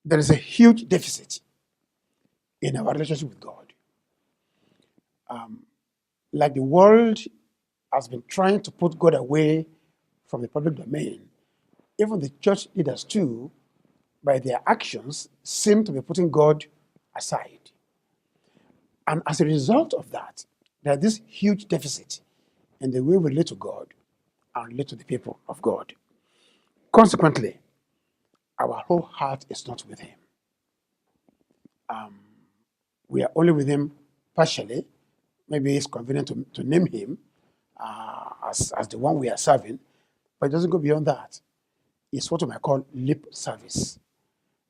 there is a huge deficit in our relationship with God. Like the world has been trying to put God away from the public domain, even the church leaders too, by their actions, seem to be putting God aside. And as a result of that, there is this huge deficit in the way we relate to God and relate to the people of God. Consequently, our whole heart is not with Him. We are only with Him partially. Maybe it's convenient to name Him as the one we are serving, but it doesn't go beyond that. It's what we might call lip service.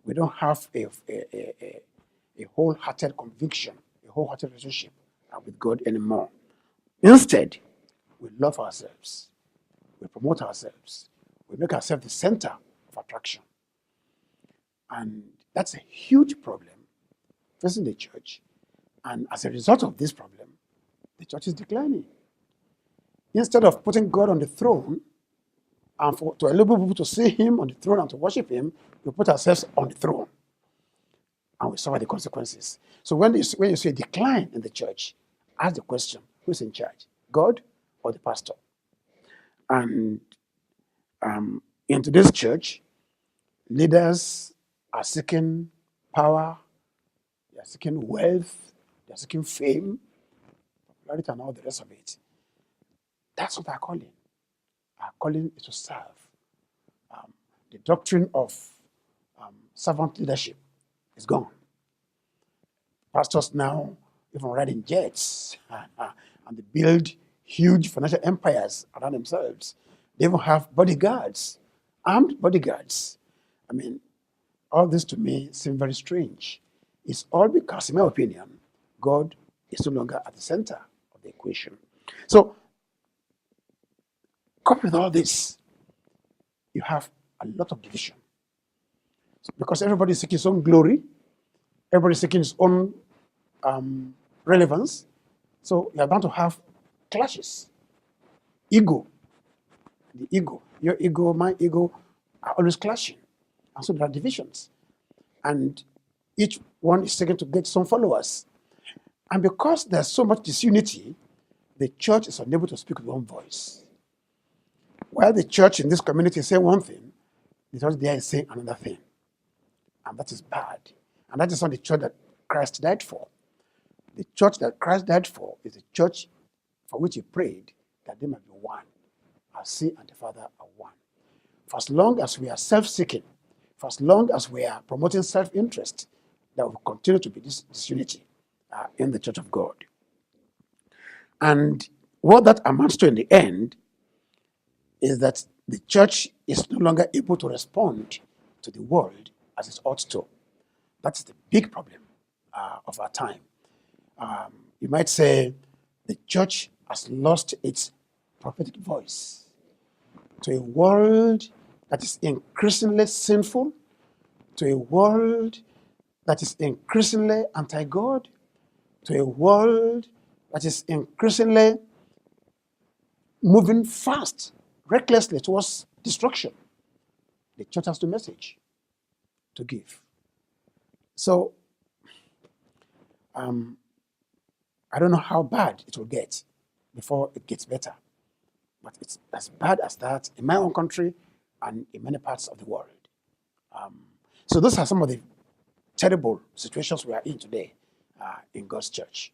We don't have a wholehearted conviction, a wholehearted relationship with God anymore. Instead, we love ourselves. We promote ourselves. We make ourselves the center of attraction. And that's a huge problem facing the church. And as a result of this problem, the church is declining. Instead of putting God on the throne and to enable people to see Him on the throne and to worship Him, we put ourselves on the throne and we suffer the consequences. So when you see a decline in the church, ask the question, who's in charge, God or the pastor? And in today's church, leaders are seeking power, they are seeking wealth, they are seeking fame, popularity, and all the rest of it. That's not our calling. Our calling is to serve. The doctrine of servant leadership is gone. Pastors now even ride in jets and they build huge financial empires around themselves. They even have bodyguards, armed bodyguards. I mean, all this to me seems very strange. It's all because, in my opinion, God is no longer at the center of the equation. So, coupled with all this, you have a lot of division. Because everybody is seeking his own glory, everybody is seeking his own relevance. So you're bound to have clashes. Ego, the ego, your ego, my ego are always clashing. And so there are divisions. And each one is seeking to get some followers. And because there's so much disunity, the church is unable to speak with one voice. While the church in this community is saying one thing, the church there is saying another thing. And that is bad. And that is not the church that Christ died for. The church that Christ died for is the church for which He prayed that they might be one, as He and the Father are one. For as long as we are self-seeking, for as long as we are promoting self-interest, there will continue to be this disunity in the church of God. And what that amounts to in the end is that the church is no longer able to respond to the world as it ought to. That's the big problem of our time. You might say the church has lost its prophetic voice to a world that is increasingly sinful, to a world that is increasingly anti-God, to a world that is increasingly moving fast, recklessly towards destruction. The church has the message to give. So, I don't know how bad it will get before it gets better. But it's as bad as that in my own country and in many parts of the world. So those are some of the terrible situations we are in today in God's church.